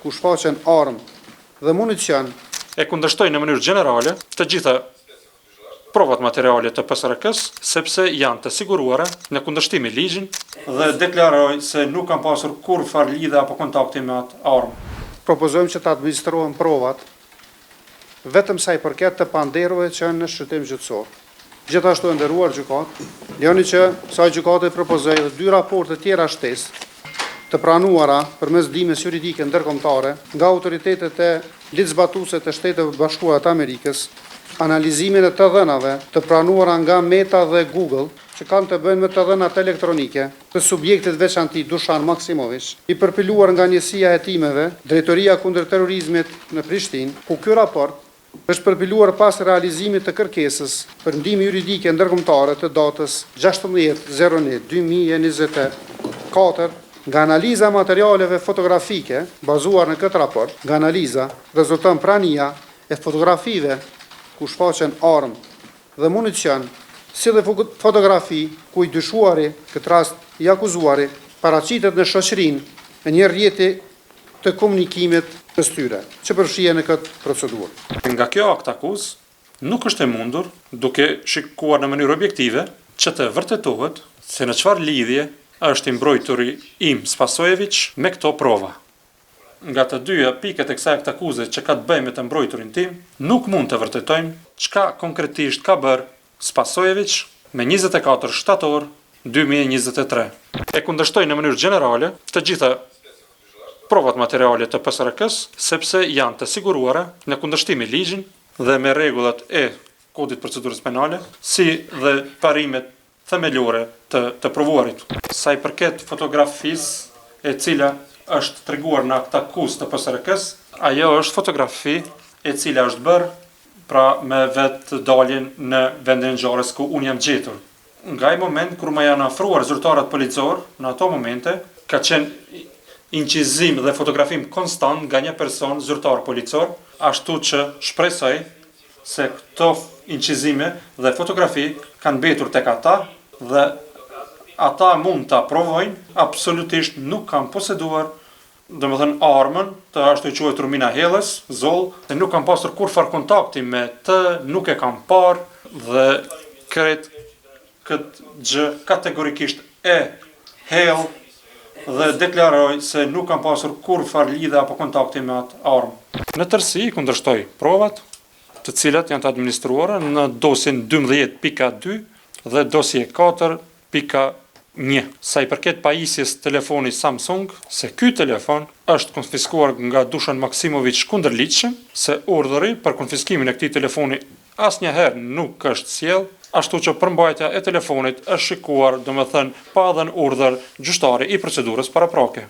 ku shfaqen armë dhe municion. E kundërshtoj në mënyrë gjenerale të gjitha provat materiale të PSRK-s, sepse janë të siguruara në kundërshtim me ligjin dhe deklaroj se nuk kam pasur kurrfarë lidhje apo kontakti me atë armë. Propozojmë që të administrohen provat vetëm sa i përket të panderove që janë në shërbim gjyqësor. Gjithashtu e nderuar gjykat, lejoni që kësaj gjykate propozoj dhe 2 raporte tjera shtesë të pranuara përmes ndihmës juridike ndërkombëtare nga autoritetet e ligjzbatuese të Shtetit Bashkuar të Amerikës, analizimin e të dhënave të pranuara nga Meta dhe Google, që kanë të bëjnë me të dhënat elektronike të subjektit veçanti Dušan Maksimović, i përpiluar nga Njësia e Hetimeve, Drejtoria kundër terrorizmit në Prishtinë, ku ky raport është përpiluar pas realizimit të kërkesës për ndihmë juridike ndërkombëtare të datës 16/01/2024, nga analiza materialeve fotografike bazuar në këtë raport, nga analiza rezulton prania e fotografive ku shfaqen armë dhe municion, si dhe fotografi ku i dyshuari, këtë rast i akuzuari, paraqitet në shoqërinë e një rrjeti të komunikimit të tyre, që përfshihen në këtë procedurë. Nga kjo akt akuz, nuk është e mundur, duke shikuar në mënyrë objektive, që të vërtetohet se në çfarë lidhje është i mbrojturi im Spasojević me këto prova. Nga të dyja piket e kësaj akt akuze që ka të bëjë me të mbrojturin tim, nuk mund të vërtetojmë çka konkretisht ka bërë Spasojević me 24 shtator 2023. E kundërshtoj në mënyrë gjenerale të gjitha provat materiale të PSRK-s, sepse janë të siguruara në kundërshtim me ligjin dhe me rregullat e kodit procedurës penale, si dhe parimet themelore të provuarit. Sa i përket fotografisë e cila është treguar në akt akuz të PSRK-s, ajo është fotografi e cila është bërë pra me vetë daljen në vendin e ngjarjes ku unë jam gjetur. Nga ai moment kur më janë afruar zyrtarët policor, në ato momente ka qenë incizim dhe fotografim konstant nga një person zyrtar policor, ashtu që shpresoj se këto incizime dhe fotografi kanë mbetur tek ata dhe ata mund ta provojnë, absolutisht nuk kanë poseduar, domethënë armën të ashtu quajtur mina hellës, zoll, se nuk kanë pasur kurrfarë kontakti me të, nuk e kanë parë dhe këtë gjë kategorikisht e hell dhe deklaroj se nuk kam pasur kurrfarë lidhje apo kontakti me atë armë. Në tërësi kundërshtoj provat, të cilat janë të administruara në dosjen 12.2 dhe dosje 4.1. Sa i përket pajisjes telefoni Samsung, se ky telefon është konfiskuar nga Dušan Maksimović kundërligjshëm, se urdhëri për konfiskimin e këtij telefoni asnjëherë nuk është sjell, ashtu që përmbajtja e telefonit është shikuar, domethënë pa dhënë urdhër gjyqtari i procedurës paraprake.